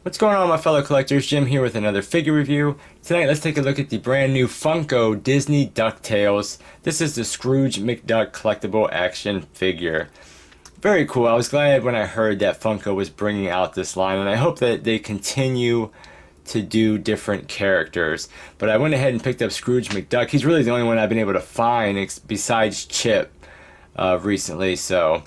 What's going on, my fellow collectors? Jim here with another figure review. Tonight let's take a look at the brand new Funko Disney DuckTales. This is the Scrooge McDuck collectible action figure. Very cool. I was glad when I heard that Funko was bringing out this line, and I hope that they continue to do different characters. But I went ahead and picked up Scrooge McDuck. He's really the only one I've been able to find besides Chip recently, so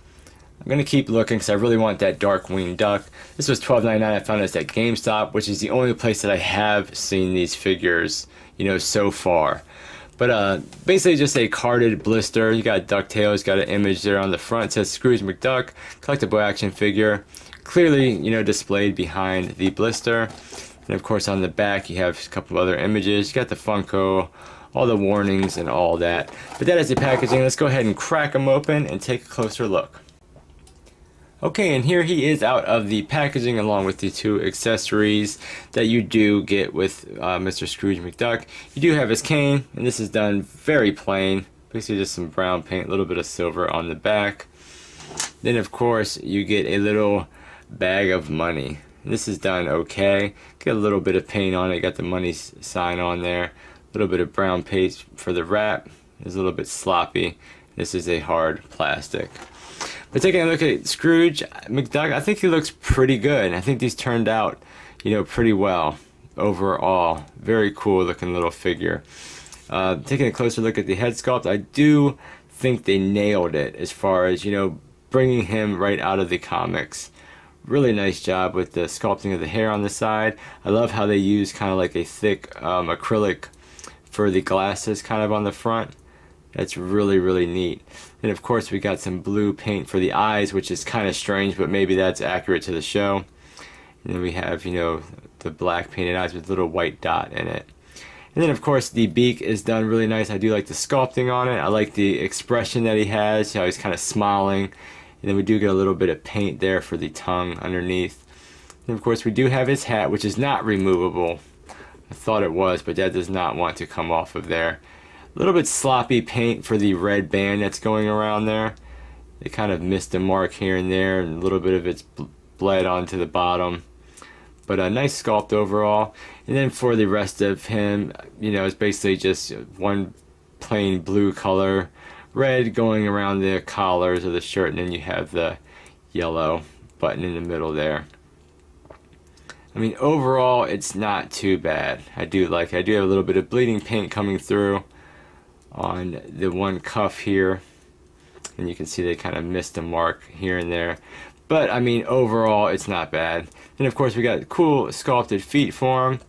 I'm going to keep looking because I really want that dark winged duck. This was $12.99. I found this at GameStop, which is the only place that I have seen these figures, so far. But basically just a carded blister. You got DuckTales, got an image there on the front. It says Scrooge McDuck, collectible action figure. Clearly, displayed behind the blister. And of course on the back you have a couple other images. You got the Funko, all the warnings and all that. But that is the packaging. Let's go ahead and crack them open and take a closer look. Okay, and here he is out of the packaging along with the two accessories that you do get with Mr. Scrooge McDuck. You do have his cane, and this is done very plain. Basically just some brown paint, a little bit of silver on the back. Then of course you get a little bag of money. This is done okay. Get a little bit of paint on it, got the money sign on there. A little bit of brown paste for the wrap. It's a little bit sloppy. This is a hard plastic. But taking a look at Scrooge McDuck, I think he looks pretty good. I think these turned out, pretty well overall. Very cool looking little figure. Taking a closer look at the head sculpt, I do think they nailed it as far as, bringing him right out of the comics. Really nice job with the sculpting of the hair on the side. I love how they use kind of like a thick acrylic for the glasses kind of on the front. That's really, really neat. And of course we got some blue paint for the eyes, which is kind of strange, but maybe that's accurate to the show. And then we have, the black painted eyes with a little white dot in it. And then of course the beak is done really nice. I do like the sculpting on it. I like the expression that he has, how he's kind of smiling. And then we do get a little bit of paint there for the tongue underneath. And of course we do have his hat, which is not removable. I thought it was, but that does not want to come off of there. A little bit sloppy paint for the red band that's going around there. They kind of missed a mark here and there, and a little bit of it's bled onto the bottom. But a nice sculpt overall. And then for the rest of him, it's basically just one plain blue color, red going around the collars of the shirt, and then you have the yellow button in the middle there. I mean, overall, it's not too bad. I do have a little bit of bleeding paint coming through on the one cuff here, and you can see they kind of missed a mark here and there, but I mean overall it's not bad. And of course we got cool sculpted feet for him.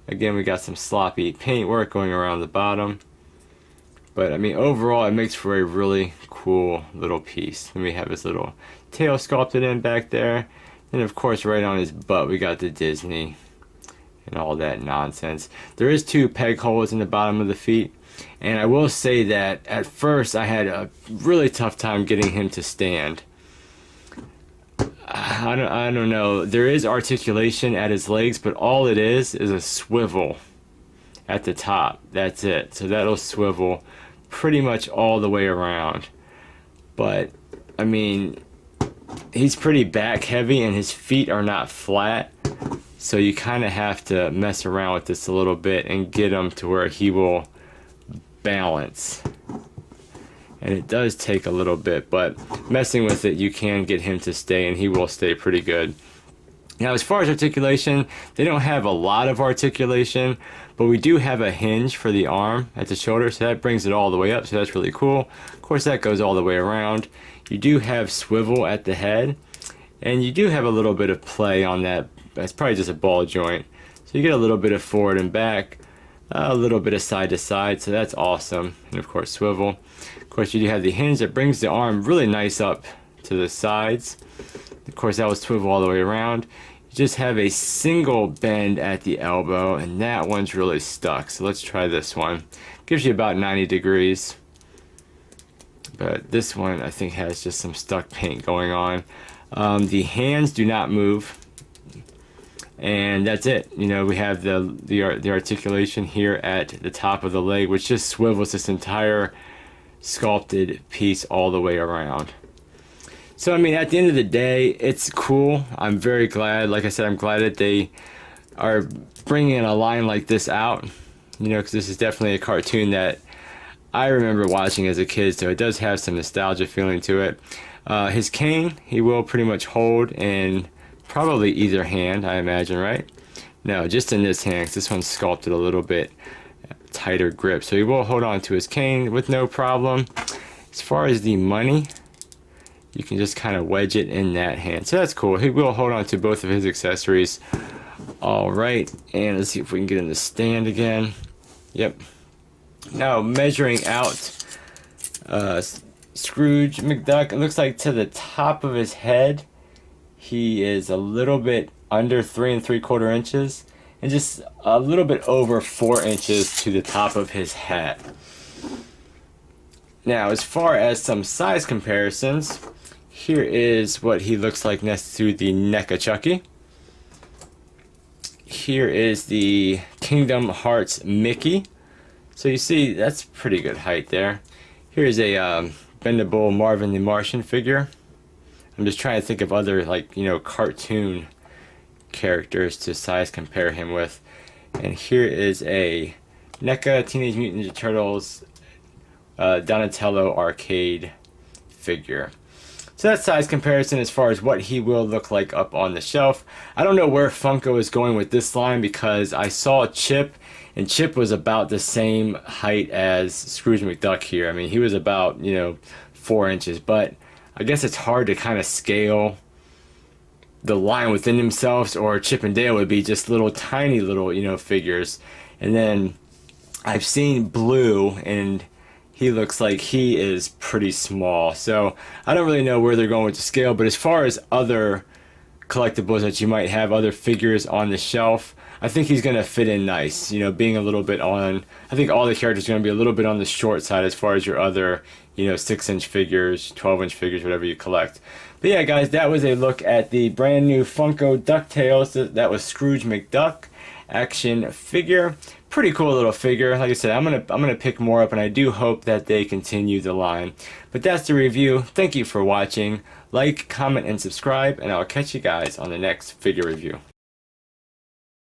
Again, we got some sloppy paint work going around the bottom, but I mean overall it makes for a really cool little piece. And we have his little tail sculpted in back there, and of course right on his butt we got the Disney and all that nonsense. There is two peg holes in the bottom of the feet. And I will say that at first I had a really tough time getting him to stand. I don't know. There is articulation at his legs, but all it is a swivel at the top. That's it. So that'll swivel pretty much all the way around. But, I mean, he's pretty back heavy and his feet are not flat. So you kind of have to mess around with this a little bit and get him to where he will balance. And it does take a little bit, but messing with it you can get him to stay, and he will stay pretty good. Now as far as articulation, they don't have a lot of articulation, but we do have a hinge for the arm at the shoulder, so that brings it all the way up, so that's really cool. Of course that goes all the way around. You do have swivel at the head, and you do have a little bit of play on that. That's probably just a ball joint, so you get a little bit of forward and back, a little bit of side to side, so that's awesome. And of course swivel. Of course you do have the hinge that brings the arm really nice up to the sides. Of course that will swivel all the way around. You just have a single bend at the elbow, and that one's really stuck. So let's try this one. Gives you about 90 degrees. But this one I think has just some stuck paint going on. The hands do not move. And that's it. We have the articulation here at the top of the leg, which just swivels this entire sculpted piece all the way around. So I mean, at the end of the day, it's cool. I'm very glad. Like I said, I'm glad that they are bringing a line like this out. You know, because this is definitely a cartoon that I remember watching as a kid, so it does have some nostalgia feeling to it. His cane, he will pretty much hold in probably either hand, I imagine, right? No, just in this hand, 'cause this one's sculpted a little bit tighter grip. So he will hold on to his cane with no problem. As far as the money, you can just kind of wedge it in that hand. So that's cool. He will hold on to both of his accessories. All right, and let's see if we can get in the stand again. Yep. Now measuring out Scrooge McDuck, it looks like to the top of his head, he is a little bit under 3 3/4 inches, and just a little bit over 4 inches to the top of his head. Now, as far as some size comparisons, here is what he looks like next to the NECA Chucky. Here is the Kingdom Hearts Mickey. So you see, that's pretty good height there. Here's a bendable Marvin the Martian figure. I'm just trying to think of other, like, you know, cartoon characters to size compare him with. And here is a NECA Teenage Mutant Ninja Turtles Donatello arcade figure. So that's size comparison as far as what he will look like up on the shelf. I don't know where Funko is going with this line, because I saw Chip, and Chip was about the same height as Scrooge McDuck here. I mean, he was about, you know, 4 inches, but I guess it's hard to kind of scale the line within themselves, or Chip and Dale would be just little tiny little, you know, figures. And then I've seen Blue, and he looks like he is pretty small. So I don't really know where they're going with the scale, but as far as other collectibles that you might have, other figures on the shelf, I think he's going to fit in nice. You know, being a little bit on, I think all the characters are going to be a little bit on the short side as far as your other, you know, 6-inch figures, 12-inch figures, whatever you collect. But yeah, guys, that was a look at the brand new Funko DuckTales. That was Scrooge McDuck action figure. Pretty cool little figure. Like I said, I'm gonna pick more up, and I do hope that they continue the line. But that's the review. Thank you for watching. Like, comment, and subscribe, and I'll catch you guys on the next figure review.